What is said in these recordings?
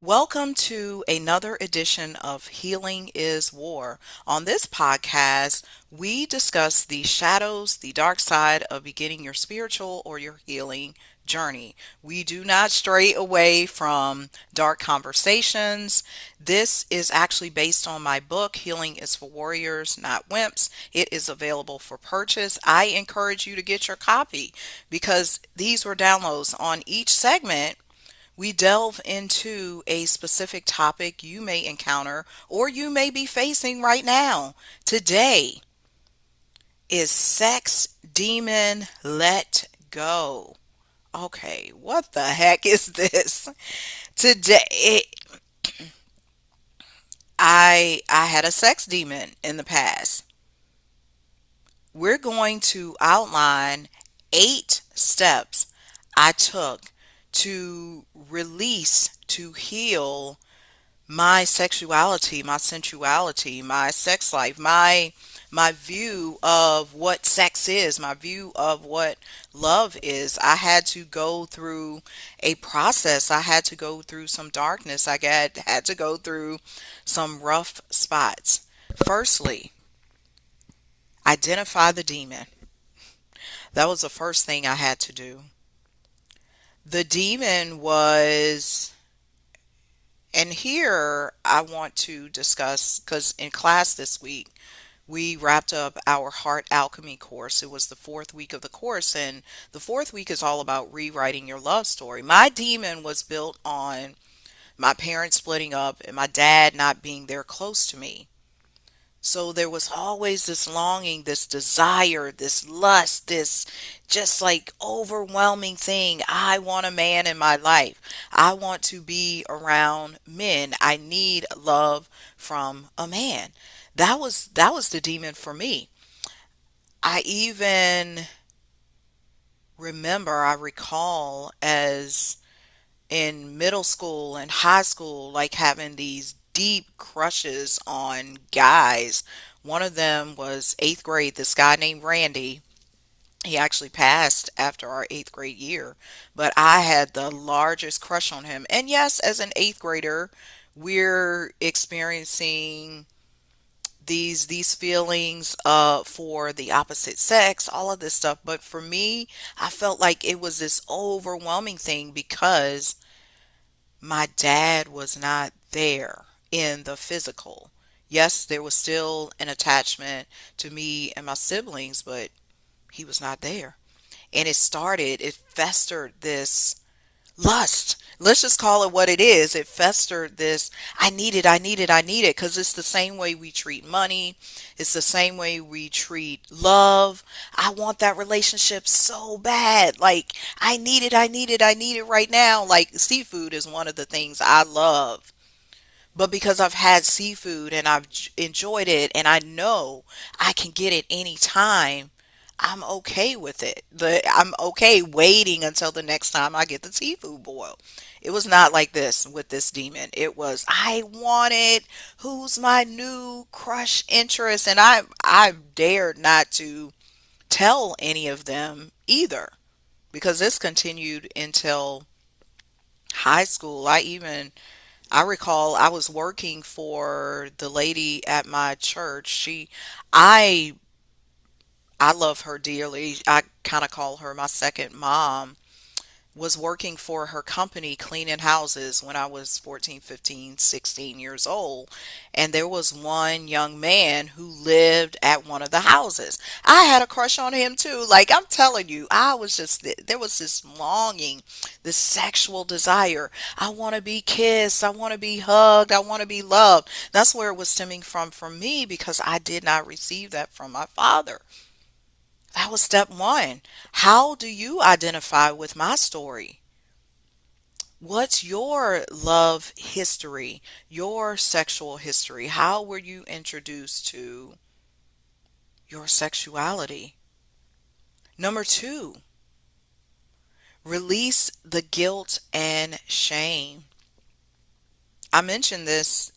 Welcome to another edition of Healing is War. On this podcast, we discuss the shadows, the dark side of beginning your spiritual or your healing journey. We do not stray away from dark conversations. This is actually based on my book, Healing is for Warriors, Not Wimps. It is available for purchase. I encourage you to get your copy because these were downloads on each segment. We delve into a specific topic you may encounter or you may be facing right now. Today is Sex Demon Let Go. Okay, what the heck is this? Today I had a sex demon in the past. We're going to outline 8 steps I took to release, to heal my sexuality, my sensuality, my sex life, my view of what sex is, my view of what love is. I had to go through a process. I had to go through some darkness. I had to go through some rough spots. Firstly, identify the demon. That was the first thing I had to do. The demon was, and here I want to discuss, because in class this week, we wrapped up our Heart Alchemy course. It was the fourth week of the course, and the fourth week is all about rewriting your love story. My demon was built on my parents splitting up and my dad not being there close to me. So there was always this longing, this desire, this lust, this just like overwhelming thing. I want a man in my life. I want to be around men. I need love from a man. That was the demon for me. I even I recall as in middle school and high school, like having these deep crushes on guys. One of them was eighth grade, this guy named Randy. He actually passed after our eighth grade year, but I had the largest crush on him. And yes, as an eighth grader, we're experiencing these feelings for the opposite sex, all of this stuff. But for me, I felt like it was this overwhelming thing because my dad was not there in the physical. Yes, there was still an attachment to me and my siblings, but he was not there. And it festered this lust. Let's just call it what it is. It festered this, I need it, I need it, I need it. Because it's the same way we treat money. It's the same way we treat love. I want that relationship so bad. Like, I need it, I need it, I need it right now. Like, seafood is one of the things I love. But because I've had seafood and I've enjoyed it and I know I can get it anytime, I'm okay with it. I'm okay waiting until the next time I get the seafood boil. It was not like this with this demon. It was, I want it. Who's my new crush interest? And I dared not to tell any of them either because this continued until high school. I recall I was working for the lady at my church. I I love her dearly. I kind of call her my second mom. Was working for her company cleaning houses when I was 14, 15, 16 years old. And there was one young man who lived at one of the houses. I had a crush on him too. Like, I'm telling you, there was this longing, this sexual desire. I want to be kissed. I want to be hugged. I want to be loved. That's where it was stemming from for me because I did not receive that from my father. That was step one. How do you identify with my story? What's your love history, your sexual history? How were you introduced to your sexuality? Number two, release the guilt and shame. I mentioned this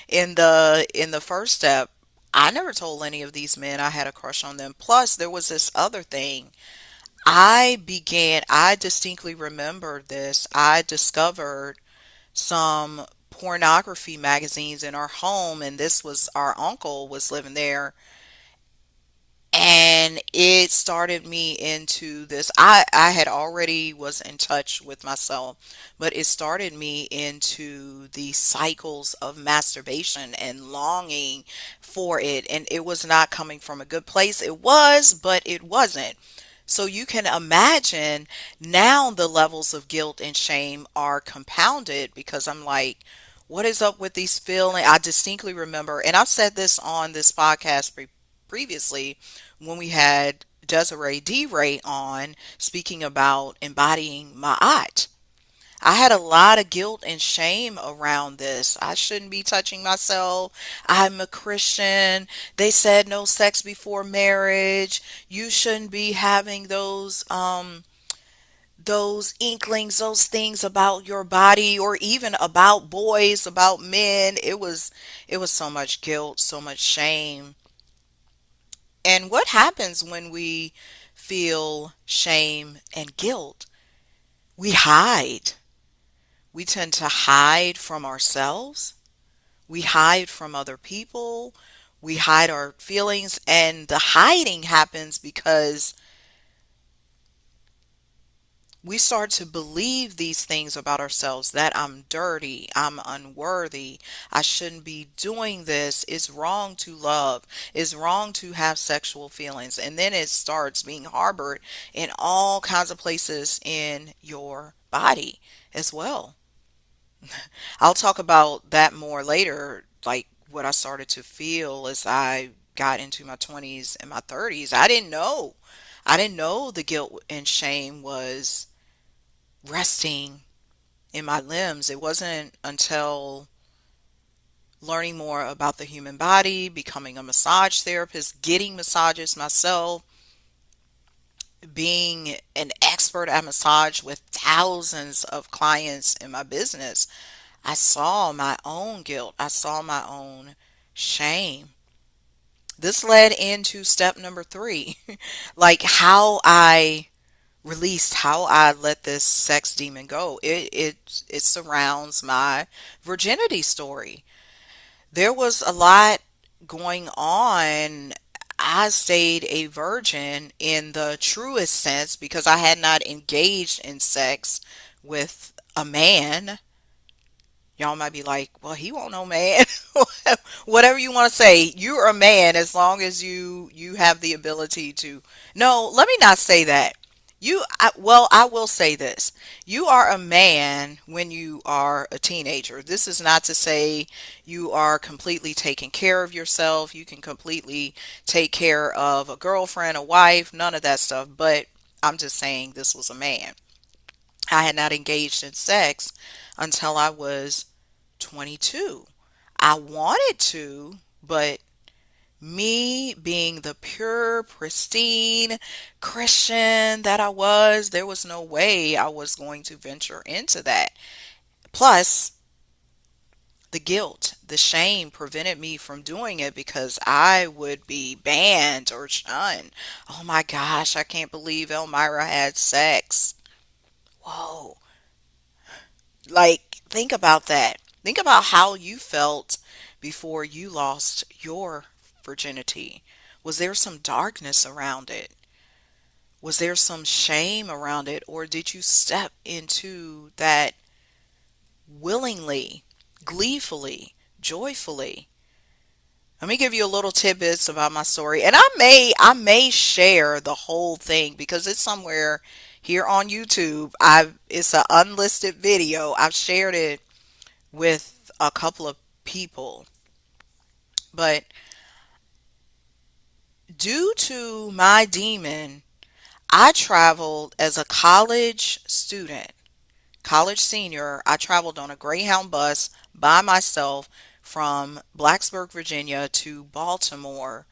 in the first step. I never told any of these men I had a crush on them. Plus, there was this other thing. I distinctly remember this. I discovered some pornography magazines in our home, and this was our uncle was living there, and it started me into this. I had already was in touch with myself, but it started me into the cycles of masturbation and longing for it, and it was not coming from a good place. It was, but it wasn't. So you can imagine now the levels of guilt and shame are compounded because I'm like, what is up with these feelings? I distinctly remember, and I've said this on this podcast previously when we had Desiree D. Ray on speaking about embodying Ma'at. I had a lot of guilt and shame around this. I shouldn't be touching myself. I'm a Christian. They said no sex before marriage. You shouldn't be having those inklings, those things about your body or even about boys, about men. It was so much guilt, so much shame. And what happens when we feel shame and guilt? We hide. We tend to hide from ourselves. We hide from other people. We hide our feelings. And the hiding happens because we start to believe these things about ourselves that I'm dirty, I'm unworthy, I shouldn't be doing this, it's wrong to love, it's wrong to have sexual feelings. And then it starts being harbored in all kinds of places in your body as well. I'll talk about that more later, like what I started to feel as I got into my 20s and my 30s. I didn't know. I didn't know the guilt and shame was resting in my limbs. It wasn't until learning more about the human body, becoming a massage therapist, getting massages myself, being an expert at massage with thousands of clients in my business, I saw my own guilt. I saw my own shame. This led into step number three, like how I released, how I let this sex demon go. It surrounds my virginity story. There was a lot going on. I stayed a virgin in the truest sense because I had not engaged in sex with a man. Y'all might be like, well, he won't know man. Whatever you want to say, you're a man as long as you have the ability to. No, let me not say that. Well, I will say this. You are a man when you are a teenager. This is not to say you are completely taking care of yourself. You can completely take care of a girlfriend, a wife, none of that stuff. But I'm just saying this was a man. I had not engaged in sex until I was 22. I wanted to, but me being the pure, pristine Christian that I was, there was no way I was going to venture into that. Plus, the guilt, the shame prevented me from doing it because I would be banned or shunned. Oh my gosh, I can't believe Elmira had sex. Whoa. Like, think about that. Think about how you felt before you lost your virginity. Was there some darkness around it? Was there some shame around it? Or did you step into that willingly, gleefully, joyfully? Let me give you a little tidbits about my story. And I may share the whole thing because it's somewhere here on YouTube. It's an unlisted video. I've shared it with a couple of people. But due to my demon, I traveled as a college student, college senior. I traveled on a Greyhound bus by myself from Blacksburg, Virginia to Baltimore.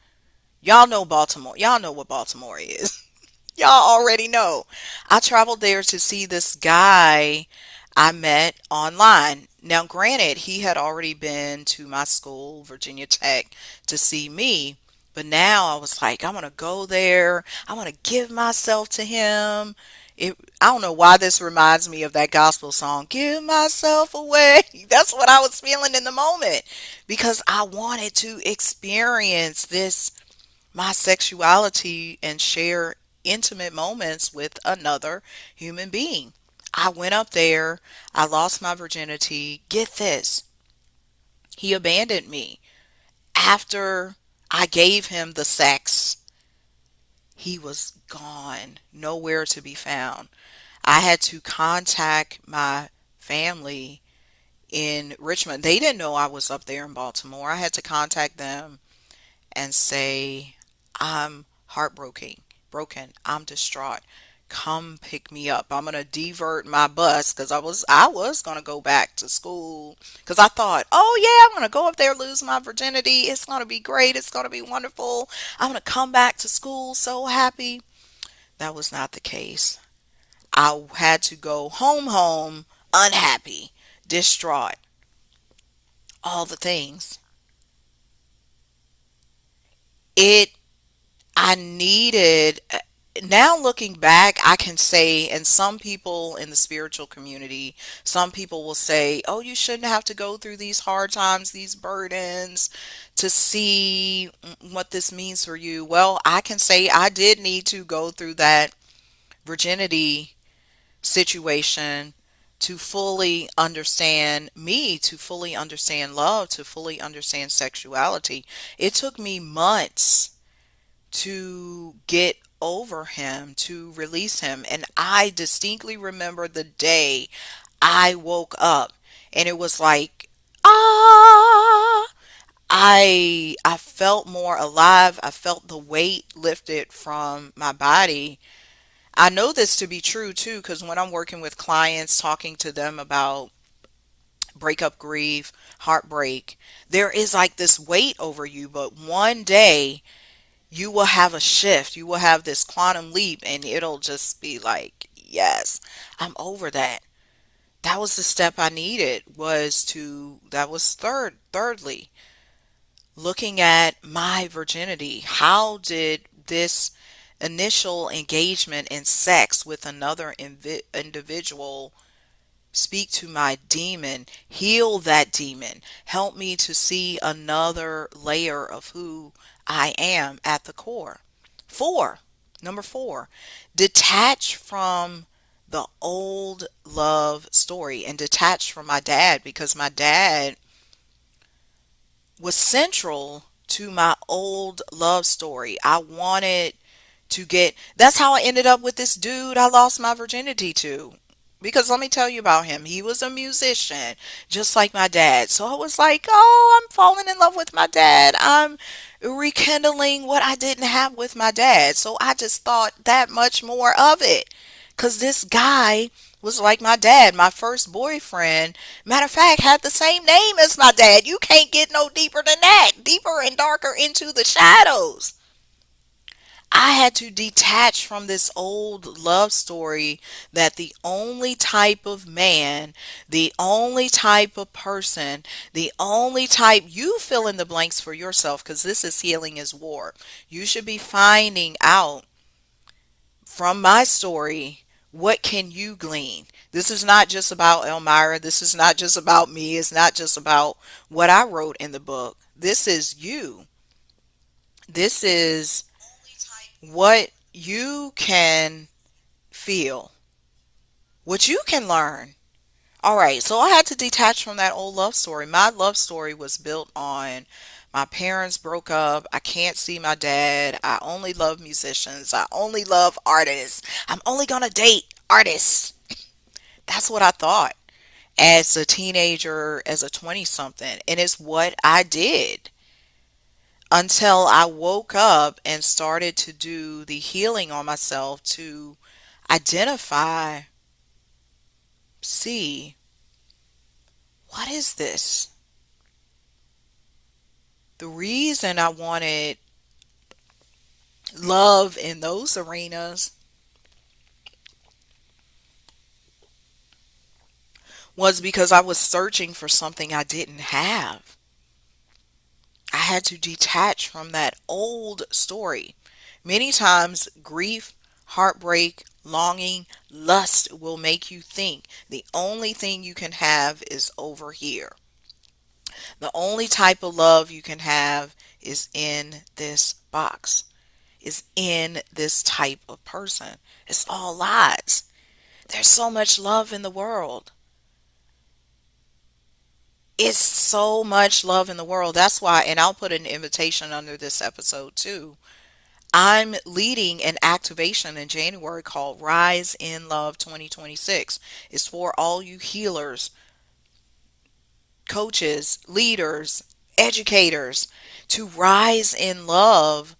Y'all know Baltimore. Y'all know what Baltimore is. Y'all already know. I traveled there to see this guy I met online. Now, granted, he had already been to my school, Virginia Tech, to see me. But now I was like, I'm going to go there. I want to give myself to him. It, I don't know why this reminds me of that gospel song, Give Myself Away. That's what I was feeling in the moment because I wanted to experience this, my sexuality, and share intimate moments with another human being. I went up there, I lost my virginity. Get this, he abandoned me. After I gave him the sex, he was gone, nowhere to be found. I had to contact my family in Richmond. They didn't know I was up there in Baltimore. I had to contact them and say, I'm heartbroken, broken. I'm distraught. Come pick me up. I'm gonna divert my bus because I was gonna go back to school because I thought, oh yeah, I'm gonna go up there, lose my virginity. It's gonna be great. It's gonna be wonderful. I'm gonna come back to school so happy. That was not the case. I had to go home, unhappy, distraught, all the things. It, I needed, now looking back, I can say, and some people in the spiritual community, some people will say, oh, you shouldn't have to go through these hard times, these burdens to see what this means for you. Well, I can say I did need to go through that virginity situation to fully understand me, to fully understand love, to fully understand sexuality. It took me months to get over him, to release him. And I distinctly remember the day I woke up and it was like, ah, I felt more alive. I felt the weight lifted from my body. I know this to be true too, because when I'm working with clients, talking to them about breakup grief, heartbreak, there is like this weight over you. But one day you will have a shift, you will have this quantum leap, and it'll just be like, yes, I'm over that. That was the step I needed, was to, that was thirdly, looking at my virginity. How did this initial engagement in sex with another individual speak to my demon, heal that demon, help me to see another layer of who I am at the core? Four, number four, detach from the old love story and detach from my dad, because my dad was central to my old love story. I wanted to get, that's how I ended up with this dude I lost my virginity to. Because let me tell you about him. He was a musician, just like my dad. So I was like, oh, I'm falling in love with my dad. I'm rekindling what I didn't have with my dad. So I just thought that much more of it. Because this guy was like my dad, my first boyfriend. Matter of fact, had the same name as my dad. You can't get no deeper than that. Deeper and darker into the shadows. I had to detach from this old love story that the only type of man, the only type of person, the only type, you fill in the blanks for yourself, because this is healing is war. You should be finding out from my story, what can you glean? This is not just about Elmira. This is not just about me. It's not just about what I wrote in the book. This is you. This is what you can feel, what you can learn. All right, so I had to detach from that old love story. My love story was built on my parents broke up. I can't see my dad. I only love musicians. I only love artists. I'm only going to date artists. That's what I thought as a teenager, as a 20 something. And it's what I did until I woke up and started to do the healing on myself to identify, see, what is this? The reason I wanted love in those arenas was because I was searching for something I didn't have. I had to detach from that old story. Many times, grief, heartbreak, Longing, lust will make you think the only thing you can have is over here. The only type of love you can have is in this box, is in this type of person. It's all lies. There's so much love in the world. It's so much love in the world. That's why, and I'll put an invitation under this episode too. I'm leading an activation in January called Rise in Love 2026. It's for all you healers, coaches, leaders, educators to rise in love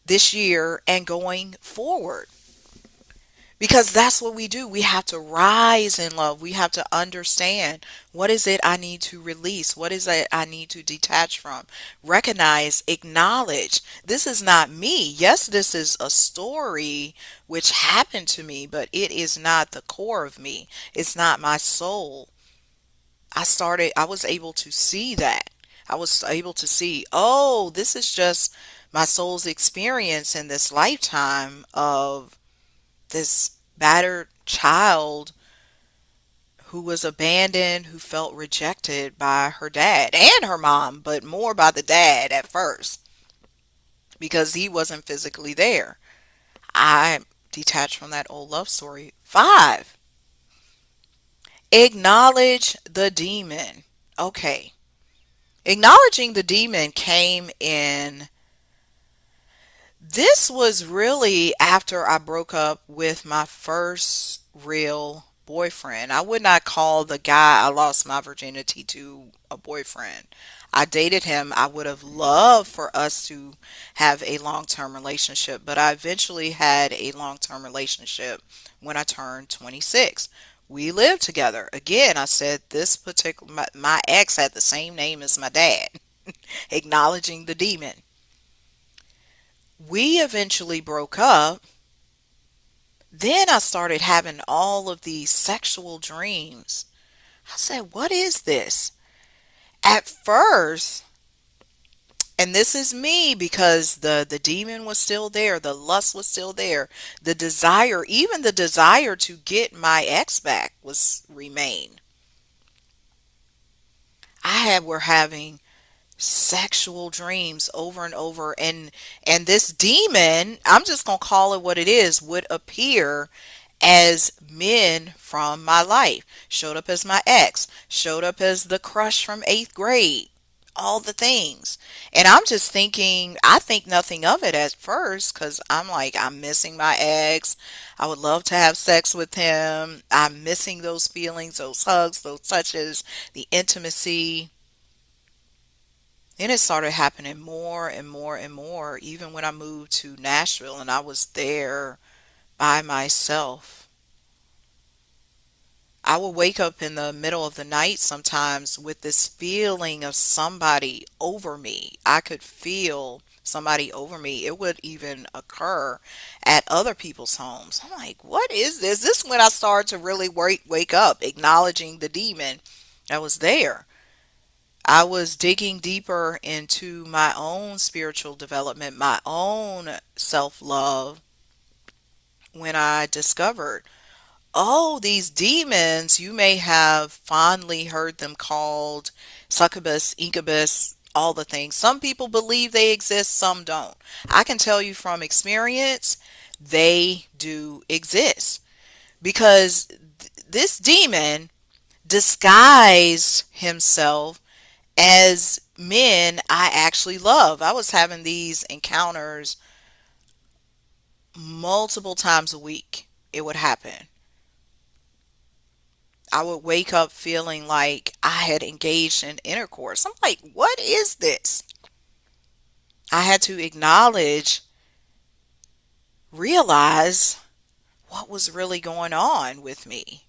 this year and going forward. Because that's what we do. We have to rise in love. We have to understand, what is it I need to release? What is it I need to detach from? Recognize, acknowledge, this is not me. Yes, this is a story which happened to me, but it is not the core of me. It's not my soul. I was able to see that. I was able to see, oh, this is just my soul's experience in this lifetime of this battered child who was abandoned, who felt rejected by her dad and her mom, but more by the dad at first because he wasn't physically there. I detached from that old love story. 5, acknowledge the demon. Okay. Acknowledging the demon came in. This was really after I broke up with my first real boyfriend. I would not call the guy I lost my virginity to a boyfriend. I dated him. I would have loved for us to have a long term relationship, but I eventually had a long term relationship when I turned 26. We lived together. Again, I said this particular, my ex had the same name as my dad, acknowledging the demon. We eventually broke up. Then I started having all of these sexual dreams. I said, what is this? At first, and this is me because the demon was still there, the lust was still there, the desire, even the desire to get my ex back was remain. We're having sexual dreams over and over, and this demon, I'm just going to call it what it is, would appear as men from my life. Showed up as my ex, showed up as the crush from 8th grade, all the things. And I'm just thinking, I think nothing of it at first because I'm like, I'm missing my ex. I would love to have sex with him. I'm missing those feelings, those hugs, those touches, the intimacy. Then it started happening more and more and more, even when I moved to Nashville and I was there by myself. I would wake up in the middle of the night sometimes with this feeling of somebody over me. I could feel somebody over me. It would even occur at other people's homes. I'm like, what is this? This is when I started to really wake up, acknowledging the demon that was there. I was digging deeper into my own spiritual development, my own self love, when I discovered, oh, these demons, you may have fondly heard them called succubus, incubus, all the things. Some people believe they exist, some don't. I can tell you from experience, they do exist because this demon disguised himself as men I actually love. I was having these encounters multiple times a week. It would happen. I would wake up feeling like I had engaged in intercourse. I'm like, what is this? I had to acknowledge, realize what was really going on with me.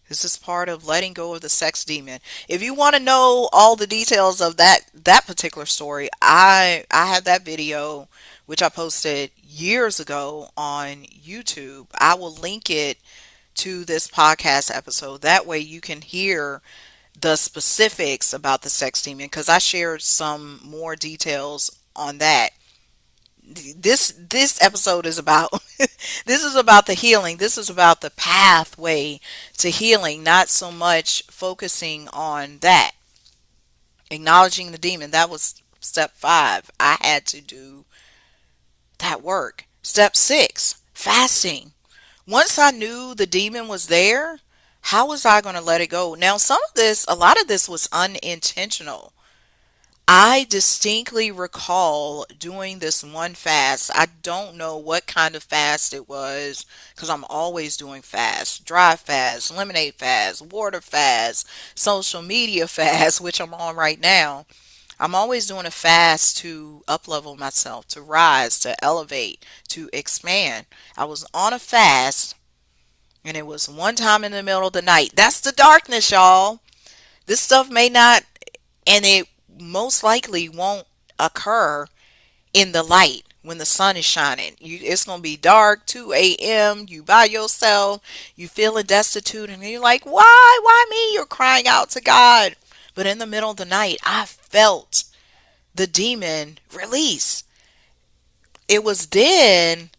This is part of letting go of the sex demon. If you want to know all the details of that particular story, I have that video which I posted years ago on YouTube. I will link it to this podcast episode. That way you can hear the specifics about the sex demon because I shared some more details on that. This episode is about this is about the healing. This is about the pathway to healing, not so much focusing on that. Acknowledging the demon, that was step 5. I had to do that work. Step 6, fasting. Once I knew the demon was there, how was I going to let it go? Now, a lot of this was unintentional. I distinctly recall doing this one fast. I don't know what kind of fast it was because I'm always doing fasts: dry fast, lemonade fast, water fast, social media fast, which I'm on right now. I'm always doing a fast to uplevel myself, to rise, to elevate, to expand. I was on a fast and it was one time in the middle of the night. That's the darkness, y'all. This stuff may not, and it most likely won't occur in the light when the sun is shining. It's going to be dark, 2 a.m., you by yourself, you feeling destitute, and you're like, why me? You're crying out to God. But in the middle of the night, I felt the demon release. It was then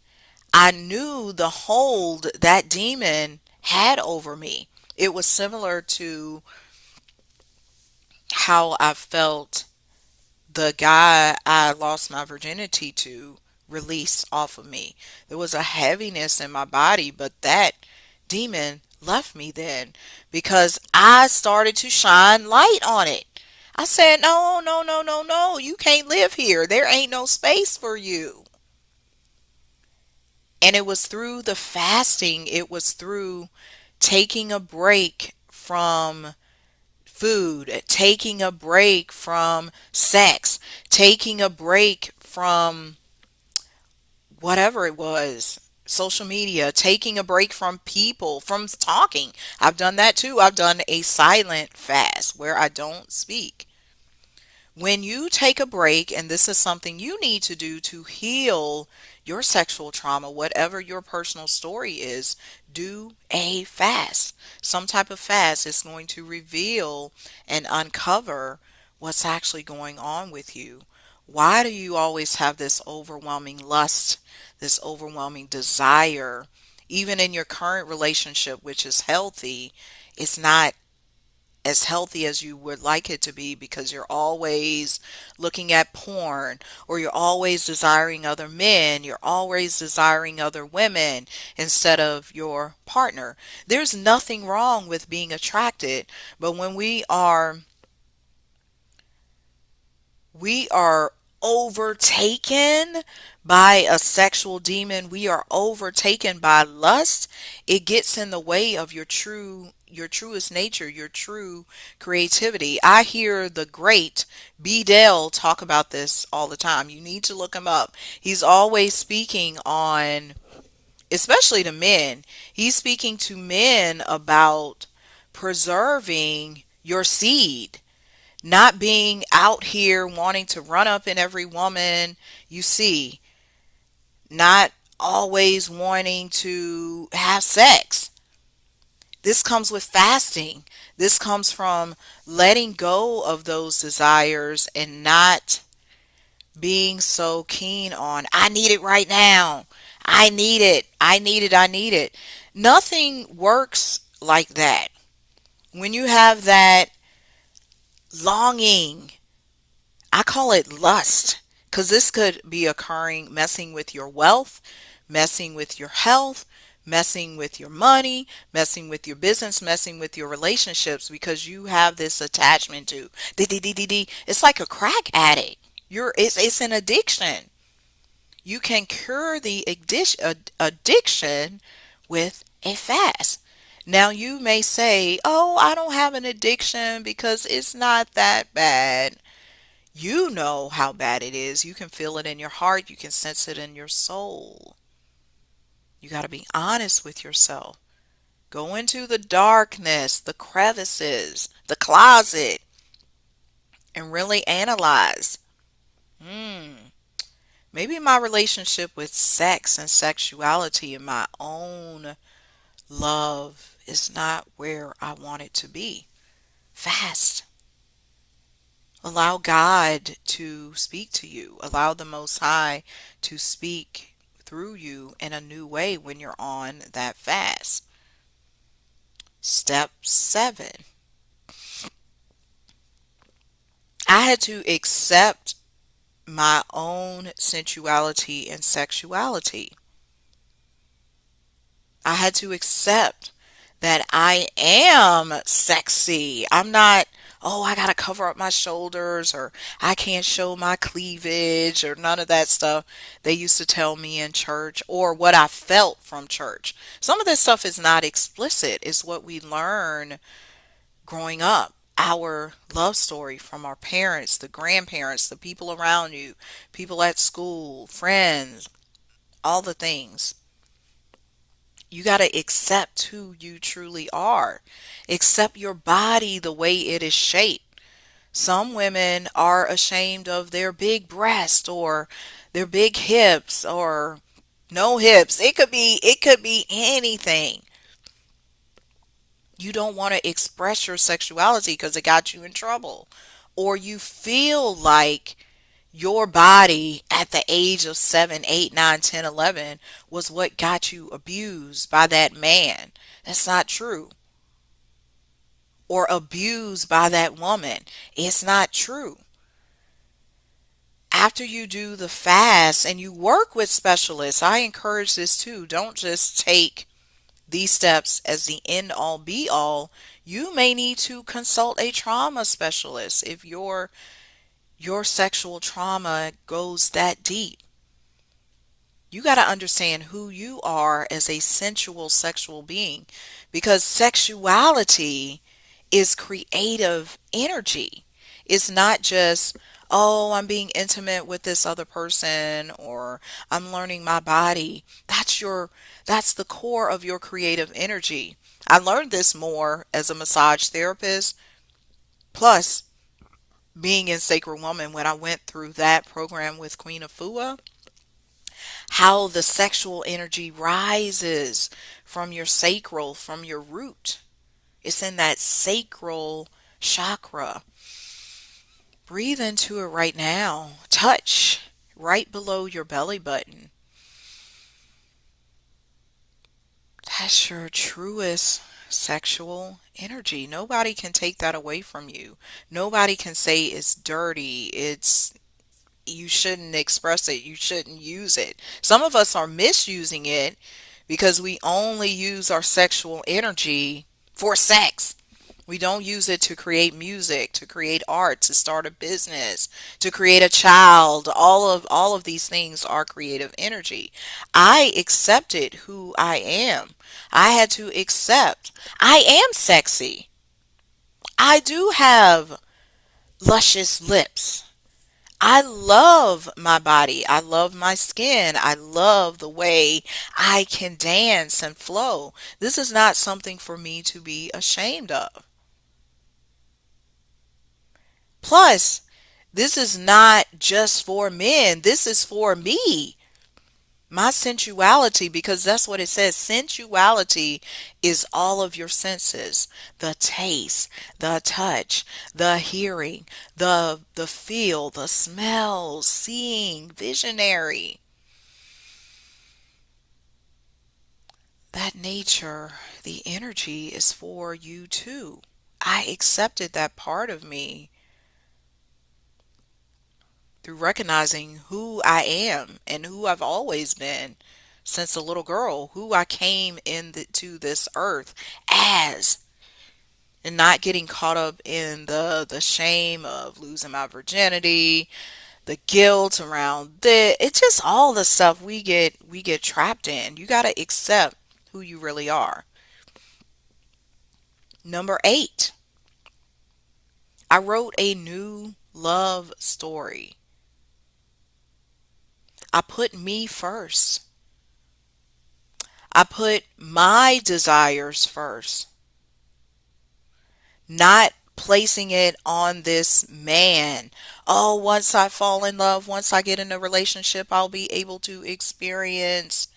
I knew the hold that demon had over me. It was similar to how I felt the guy I lost my virginity to release off of me. There was a heaviness in my body, but that demon left me then because I started to shine light on it. I said, no, no, no, no, no, you can't live here. There ain't no space for you. And it was through the fasting, it was through taking a break from food, taking a break from sex, taking a break from whatever it was, social media, taking a break from people, from talking. I've done that too. I've done a silent fast where I don't speak. When you take a break, and this is something you need to do to heal your sexual trauma, whatever your personal story is, do a fast. Some type of fast is going to reveal and uncover what's actually going on with you. Why do you always have this overwhelming lust, this overwhelming desire? Even in your current relationship, which is healthy, it's not as healthy as you would like it to be because you're always looking at porn, or you're always desiring other men, you're always desiring other women instead of your partner. There's nothing wrong with being attracted, but when we are overtaken by a sexual demon, we are overtaken by lust, it gets in the way of your truest nature, your true creativity. I hear the great B. Dale talk about this all the time. You need to look him up. He's always speaking on, especially to men. He's speaking to men about preserving your seed, not being out here wanting to run up in every woman you see, not always wanting to have sex. This comes with fasting. This comes from letting go of those desires and not being so keen on, I need it right now. I need it. I need it. I need it. Nothing works like that. When you have that longing, I call it lust, because this could be occurring, messing with your wealth, messing with your health, messing with your money, messing with your business, messing with your relationships, because you have this attachment to it's like a crack addict. It's an addiction. You can cure the addiction with a fast. Now you may say, "Oh, I don't have an addiction because it's not that bad." You know how bad it is. You can feel it in your heart. You can sense it in your soul. You got to be honest with yourself. Go into the darkness, the crevices, the closet, and really analyze. Hmm, maybe my relationship with sex and sexuality and my own love is not where I want it to be. Fast. Allow God to speak to you. Allow the Most High to speak through you in a new way when you're on that fast. Step 7. I had to accept my own sensuality and sexuality. I had to accept that I am sexy. I'm not, oh, I got to cover up my shoulders or I can't show my cleavage or none of that stuff they used to tell me in church or what I felt from church. Some of this stuff is not explicit, it's what we learn growing up. Our love story from our parents, the grandparents, the people around you, people at school, friends, all the things. You got to accept who you truly are. Accept your body the way it is shaped. Some women are ashamed of their big breast or their big hips or no hips. It could be anything. You don't want to express your sexuality because it got you in trouble. Or you feel like your body at the age of 7, 8, 9, 10, 11 was what got you abused by that man. That's not true. Or abused by that woman. It's not true. After you do the fast and you work with specialists, I encourage this too. Don't just take these steps as the end all be all. You may need to consult a trauma specialist if your sexual trauma goes that deep. You got to understand who you are as a sensual sexual being because sexuality is creative energy. It's not just, oh, I'm being intimate with this other person or I'm learning my body. That's the core of your creative energy. I learned this more as a massage therapist, plus being in Sacred Woman when I went through that program with Queen Afua, how the sexual energy rises from your sacral, from your root. It's in that sacral chakra. Breathe into it right now. Touch right below your belly button. That's your truest sexual energy. Nobody can take that away from you. Nobody can say it's dirty. You shouldn't express it. You shouldn't use it. Some of us are misusing it because we only use our sexual energy for sex. We don't use it to create music, to create art, to start a business, to create a child. All of these things are creative energy. I accepted who I am. I had to accept I am sexy. I do have luscious lips. I love my body. I love my skin. I love the way I can dance and flow. This is not something for me to be ashamed of. Plus, this is not just for men. This is for me. My sensuality, because that's what it says. Sensuality is all of your senses. The taste, the touch, the hearing, the feel, the smell, seeing, visionary. That nature, the energy is for you too. I accepted that part of me through recognizing who I am and who I've always been since a little girl, who I came into this earth as, and not getting caught up in the shame of losing my virginity, the guilt around it. It's just all the stuff we get trapped in. You got to accept who you really are. Number 8, I wrote a new love story. I put me first. I put my desires first, not placing it on this man. Oh, once I fall in love, once I get in a relationship, I'll be able to experience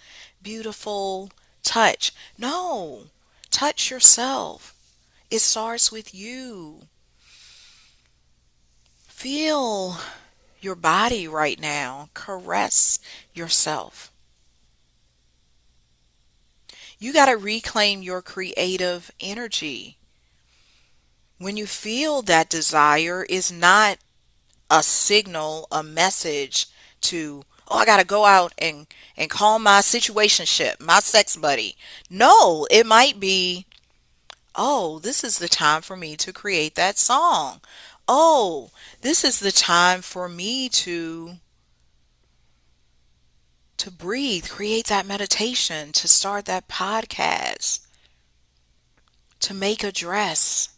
beautiful touch. No, touch yourself. It starts with you. Feel your body right now. Caress yourself. You got to reclaim your creative energy. When you feel that desire is not a signal, a message to, oh, I got to go out and call my situationship, my sex buddy. No, it might be, oh, this is the time for me to create that song. Oh, this is the time for me to breathe, create that meditation, to start that podcast, to make a dress,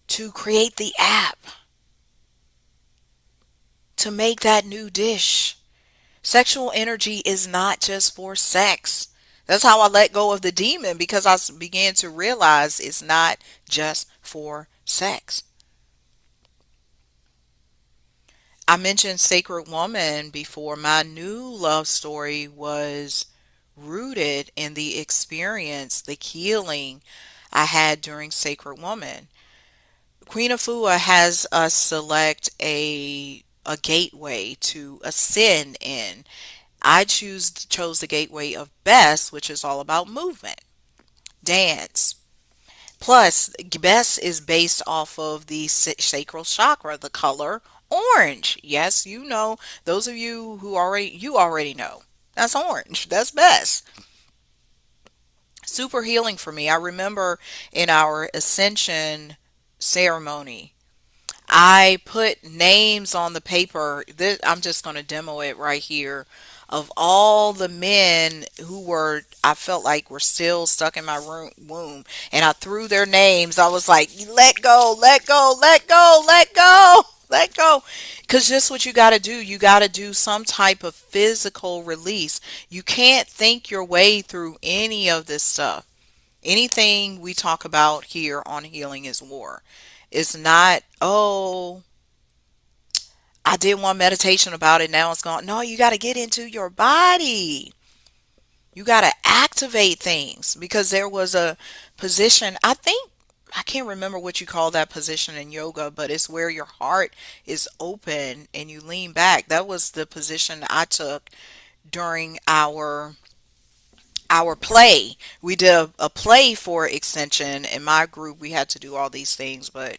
to create the app, to make that new dish. Sexual energy is not just for sex. That's how I let go of the demon, because began to realize it's not just for sex. I mentioned Sacred Woman before. My new love story was rooted in the experience, the healing I had during Sacred Woman. Queen Afua has us select a gateway to ascend in. I chose the gateway of Best, which is all about movement, dance. Plus, Best is based off of the sacral chakra, the color orange. Yes, you know, those of you who already know. That's orange. That's Best. Super healing for me. I remember in our ascension ceremony, I put names on the paper. I'm just going to demo it right here, of all the men who were, I felt like were still stuck in my womb. And I threw their names. I was like, let go, let go, let go, let go, let go. Because just what you got to do, you got to do some type of physical release. You can't think your way through any of this stuff. Anything we talk about here on Healing is War. It's not, oh, I did one meditation about it, now it's gone. No, you got to get into your body. You got to activate things, because there was a position, I think, I can't remember what you call that position in yoga, but it's where your heart is open and you lean back. That was the position I took during our play. We did a play for extension. In my group, we had to do all these things, but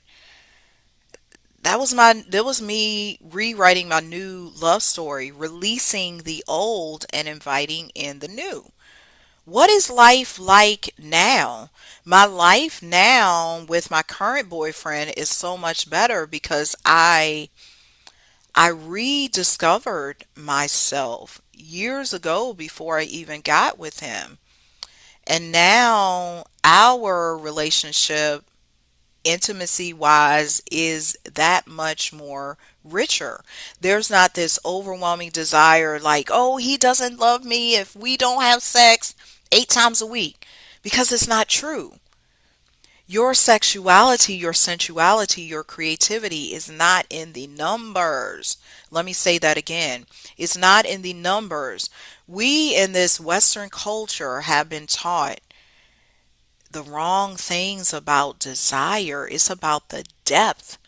that was me rewriting my new love story, releasing the old and inviting in the new. What is life like now? My life now with my current boyfriend is so much better, because I rediscovered myself years ago before I even got with him. And now our relationship, intimacy wise, is that much more richer. There's not this overwhelming desire like, oh, he doesn't love me if we don't have sex 8 times a week, because it's not true. Your sexuality, your sensuality, your creativity is not in the numbers. Let me say that again. It's not in the numbers. We in this Western culture have been taught the wrong things about desire. It's about the depth,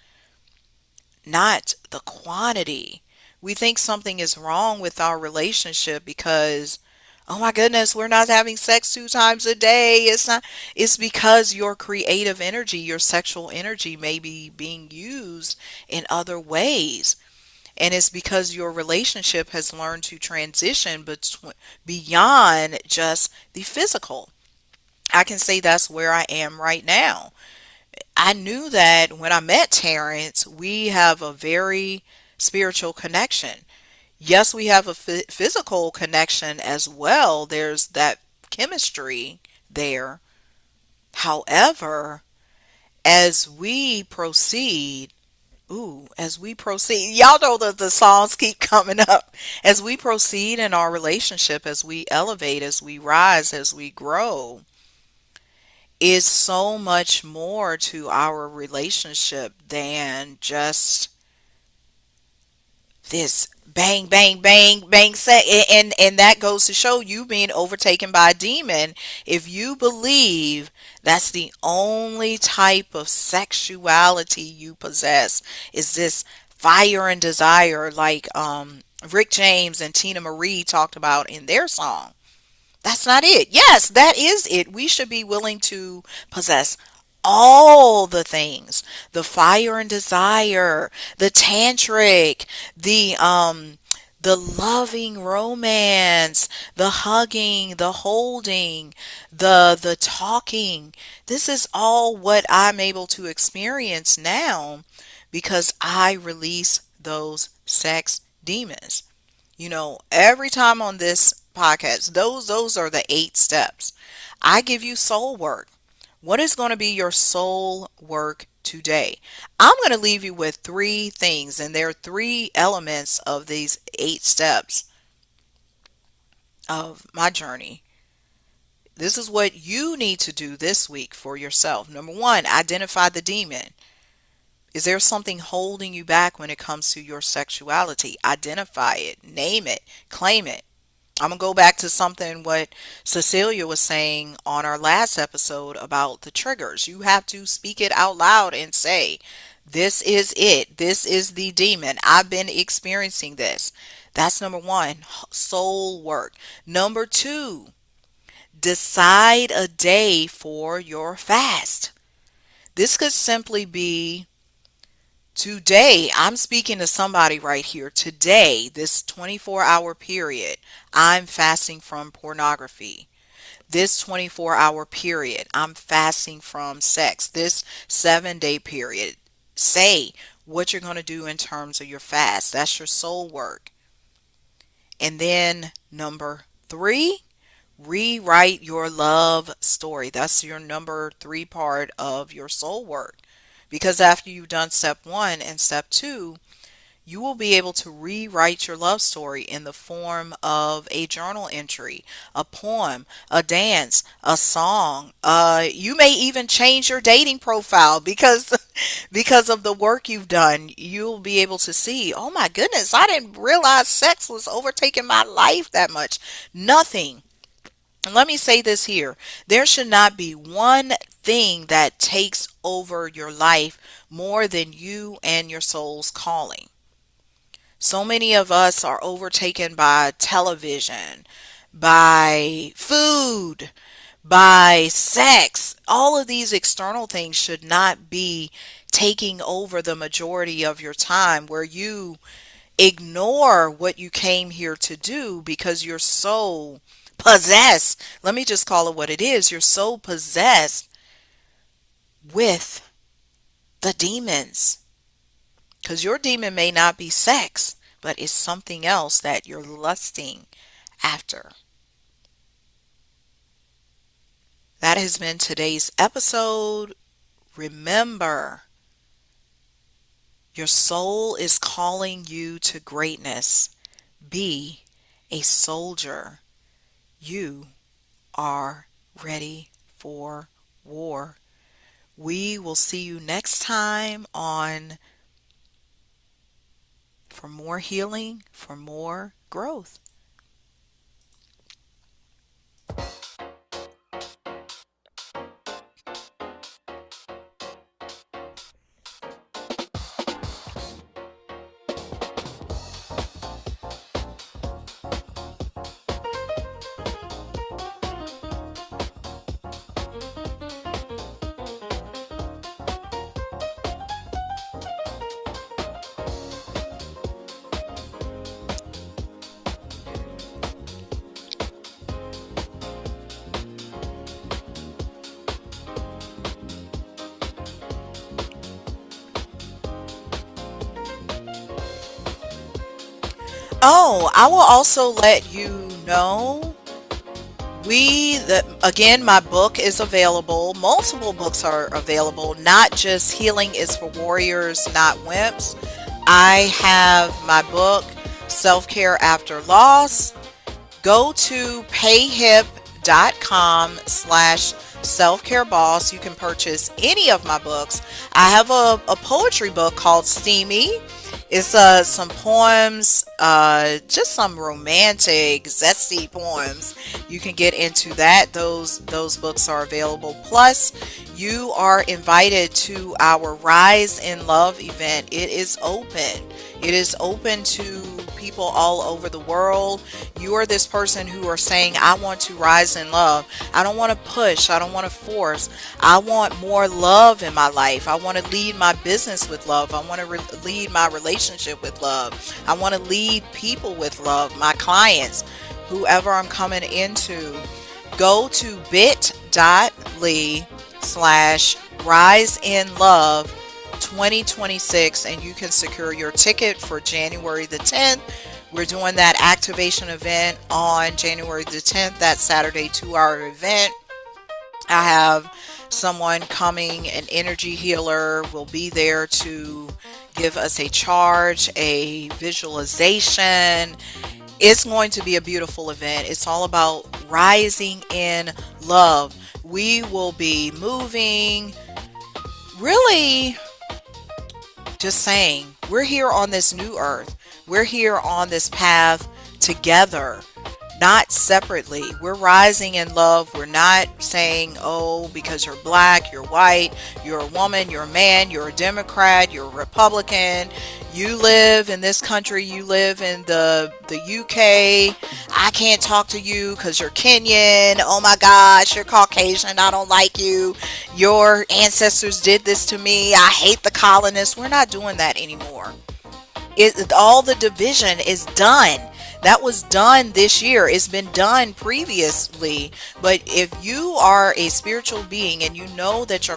not the quantity. We think something is wrong with our relationship because, oh my goodness, we're not having sex 2 times a day. It's not, it's because your creative energy, your sexual energy may be being used in other ways. And it's because your relationship has learned to transition beyond just the physical. I can say that's where I am right now. I knew that when I met Terrence, we have a very spiritual connection. Yes, we have a physical connection as well. There's that chemistry there. However, as we proceed, as we proceed, y'all know that the songs keep coming up. As we proceed in our relationship, as we elevate, as we rise, as we grow, is so much more to our relationship than just this bang bang bang bang sex, and that goes to show you being overtaken by a demon if you believe that's the only type of sexuality you possess, is this fire and desire, like Rick James and Tina Marie talked about in their song. That's not it. Yes, that is it. We should be willing to possess all the things: the fire and desire, the tantric, the loving romance, the hugging, the holding, the talking. This is all what I'm able to experience now because I release those sex demons. Every time on this podcast, those are the 8 steps. I give you soul work. What is going to be your soul work today? I'm going to leave you with 3 things, and there are 3 elements of these 8 steps of my journey. This is what you need to do this week for yourself. Number 1, identify the demon. Is there something holding you back when it comes to your sexuality? Identify it, name it, claim it. I'm going to go back to something what Cecilia was saying on our last episode about the triggers. You have to speak it out loud and say, this is it. This is the demon. I've been experiencing this. That's number 1, soul work. Number 2, decide a day for your fast. This could simply be today. I'm speaking to somebody right here. Today, this 24-hour period, I'm fasting from pornography. This 24-hour period, I'm fasting from sex. This 7-day period, say what you're going to do in terms of your fast. That's your soul work. And then number 3, rewrite your love story. That's your number 3 part of your soul work. Because after you've done step 1 and step 2, you will be able to rewrite your love story in the form of a journal entry, a poem, a dance, a song. You may even change your dating profile because because of the work you've done. You'll be able to see, oh my goodness, I didn't realize sex was overtaking my life that much. Nothing. And let me say this here. There should not be one thing that takes over your life more than you and your soul's calling. So many of us are overtaken by television, by food, by sex. All of these external things should not be taking over the majority of your time, where you ignore what you came here to do because you're so possessed. Let me just call it what it is. You're so possessed with the demons. Because your demon may not be sex, but it's something else that you're lusting after. That has been today's episode. Remember, your soul is calling you to greatness. Be a soldier. You are ready for war. We will see you next time on for more healing, for more growth. Oh, I will also let you know again, my book is available. Multiple books are available, not just Healing is for Warriors, Not Wimps. I have my book, Self Care After Loss. Go to payhip.com/selfcareboss. You can purchase any of my books. I have a poetry book called Steamy. It's some poems, just some romantic, zesty poems. You can get into that. Those books are available. Plus, you are invited to our Rise in Love event. It is open. It is open to people all over the world. You are this person who are saying, I want to rise in love. I don't want to push. I don't want to force. I want more love in my life. I want to lead my business with love. I want to lead my relationship with love. I want to lead people with love, my clients, whoever I'm coming into. Go to bit.ly/rise in love 2026 and you can secure your ticket for January the 10th. We're doing that activation event on January the 10th, that Saturday 2-hour event. I have someone coming, an energy healer, will be there to give us a charge, a visualization. It's going to be a beautiful event. It's all about rising in love. We will be moving, really just saying, we're here on this new earth. We're here on this path together, not separately. We're rising in love. We're not saying, oh, because you're black, you're white, you're a woman, you're a man, you're a Democrat, you're a Republican, you live in this country, you live in the UK. I can't talk to you because you're Kenyan. Oh my gosh, you're Caucasian. I don't like you. Your ancestors did this to me. I hate the colonists. We're not doing that anymore. All the division is done. That was done this year. It's been done previously. But if you are a spiritual being and you know that your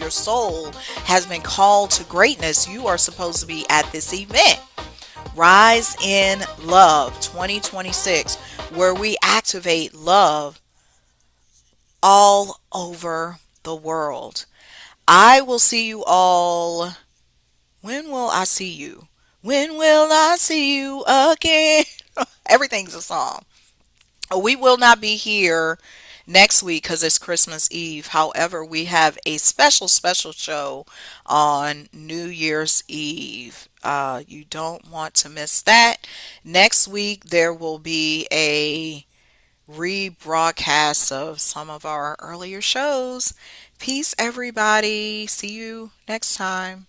soul has been called to greatness, you are supposed to be at this event. Rise in Love 2026, where we activate love all over the world. I will see you all. When will I see you? When will I see you again? Everything's a song. We will not be here next week because it's Christmas Eve. However, we have a special show on New Year's Eve. You don't want to miss that. Next week, there will be a rebroadcast of some of our earlier shows. Peace, everybody. See you next time.